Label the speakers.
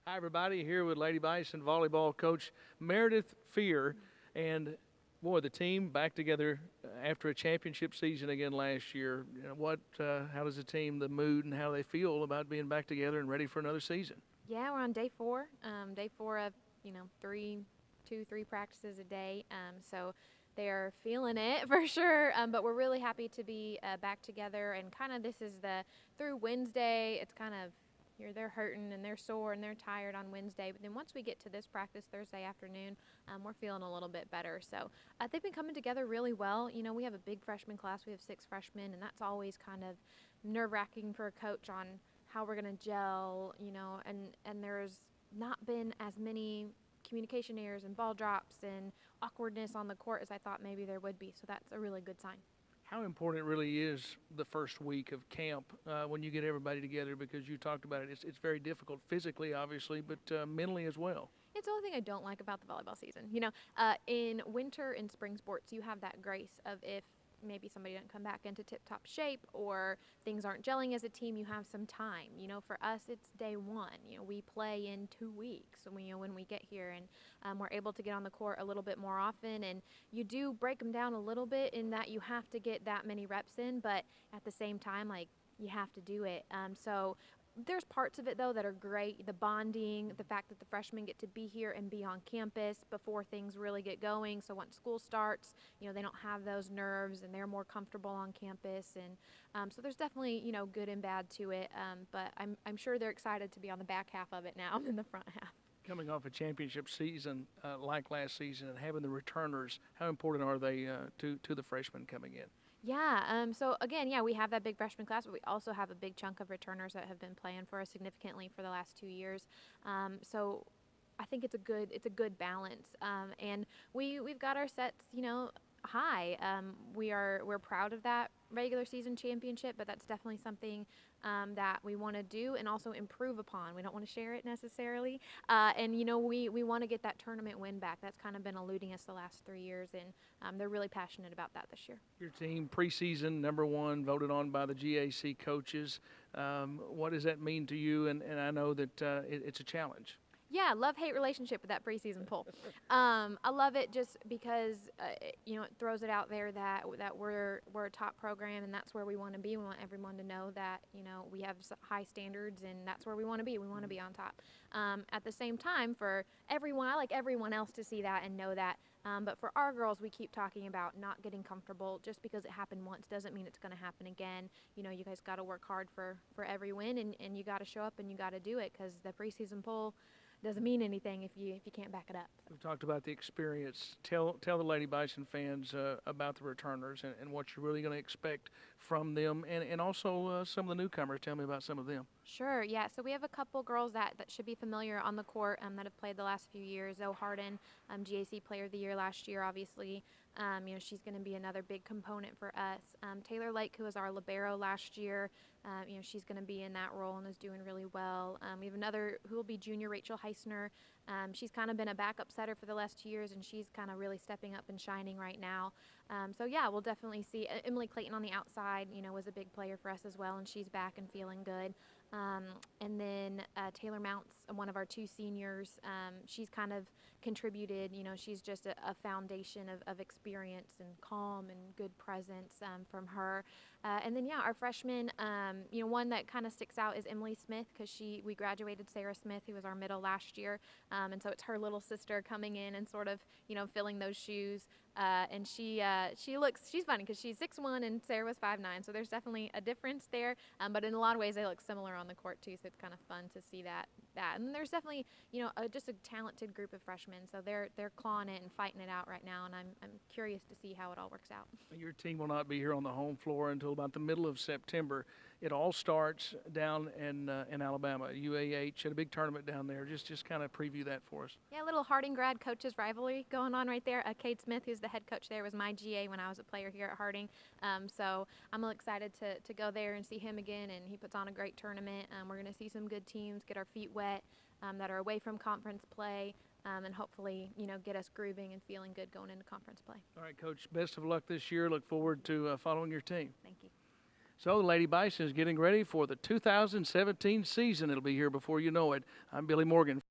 Speaker 1: Hi, everybody. Here with Lady Bison volleyball coach Meredith Fear. And, boy, the team back together after a championship season again last year. How does the team, the mood, and how they feel about being back together and ready for another season?
Speaker 2: Yeah, we're on day four. Day four of three practices a day. So they're feeling it for sure. But we're really happy to be back together. And kind of this is through Wednesday. It's kind of they're hurting and they're sore and they're tired on Wednesday. But then once we get to this practice Thursday afternoon, we're feeling a little bit better. So they've been coming together really well. We have a big freshman class. We have 6 freshmen, and that's always kind of nerve-wracking for a coach on how we're going to gel, and there's not been as many communication errors and ball drops and awkwardness on the court as I thought maybe there would be. So that's a really good sign.
Speaker 1: How important really is the first week of camp when you get everybody together? Because you talked about it. It's very difficult physically, obviously, but mentally as well.
Speaker 2: It's the only thing I don't like about the volleyball season. In winter and spring sports, you have that grace of if maybe somebody didn't come back into tip-top shape or things aren't gelling as a team, you have some time. For us, it's day one. We play in 2 weeks when we get here, and we're able to get on the court a little bit more often, and you do break them down a little bit in that you have to get that many reps in, but at the same time, like, you have to do it. So there's parts of it, though, that are great. The bonding, the fact that the freshmen get to be here and be on campus before things really get going. So once school starts, they don't have those nerves and they're more comfortable on campus. And so there's definitely, good and bad to it. But I'm sure they're excited to be on the back half of it now than the front half.
Speaker 1: Coming off a championship season like last season and having the returners, how important are they to the freshmen coming in?
Speaker 2: Yeah. So again, we have that big freshman class, but we also have a big chunk of returners that have been playing for us significantly for the last 2 years. So I think it's a good balance. And we've got our sets, high. We're proud of that regular season championship, but that's definitely something that we want to do and also improve upon. We don't want to share it necessarily, and we want to get that tournament win back. That's kind of been eluding us the last 3 years, and they're really passionate about that this year.
Speaker 1: Your team, preseason #1, voted on by the GAC coaches. What does that mean to you? And I know that it's a challenge.
Speaker 2: Yeah, love-hate relationship with that preseason poll. I love it just because it throws it out there that we're a top program and that's where we want to be. We want everyone to know that we have high standards and that's where we want to be. We want to be on top. At the same time, for everyone, I like everyone else to see that and know that. But for our girls, we keep talking about not getting comfortable. Just because it happened once doesn't mean it's going to happen again. You guys got to work hard for every win, and you got to show up and you got to do it, because the preseason poll doesn't mean anything if you can't back it up.
Speaker 1: We've talked about the experience. Tell the Lady Bison fans about the returners and what you're really going to expect from them, and also some of the newcomers. Tell me about some of them.
Speaker 2: Sure, yeah. So we have a couple girls that should be familiar on the court that have played the last few years. Zoe Harden, GAC Player of the Year last year, obviously. She's going to be another big component for us. Taylor Lake, who was our libero last year, she's going to be in that role and is doing really well. We have another who will be junior, Rachel Heisner. She's kind of been a backup setter for the last 2 years, and she's kind of really stepping up and shining right now. So yeah, we'll definitely see. Emily Clayton on the outside, was a big player for us as well, and she's back and feeling good. And then Taylor Mounts, one of our 2 seniors, she's kind of contributed. She's just a foundation of experience and calm and good presence from her. And then, our freshman, one that kind of sticks out is Emily Smith, because we graduated Sarah Smith, who was our middle last year. And so it's her little sister coming in and sort of, filling those shoes. And she's funny because she's 6'1" and Sarah was 5'9", so there's definitely a difference there. But in a lot of ways, they look similar on the court too, so it's kind of fun to see that. And there's definitely, just a talented group of freshmen, so they're clawing it and fighting it out right now, and I'm curious to see how it all works out.
Speaker 1: Your team will not be here on the home floor until about the middle of September. It all starts down in Alabama. UAH had a big tournament down there. Just kind of preview that for us.
Speaker 2: Yeah, a little Harding grad coaches rivalry going on right there. Cade Smith, who's the head coach there, was my GA when I was a player here at Harding. So I'm really excited to go there and see him again, and he puts on a great tournament. We're going to see some good teams, get our feet wet, that are away from conference play, and hopefully, get us grooving and feeling good going into conference play.
Speaker 1: All right, Coach, best of luck this year. Look forward to following your team.
Speaker 2: Thank you.
Speaker 1: So the Lady Bison is getting ready for the 2017 season. It'll be here before you know it. I'm Billy Morgan.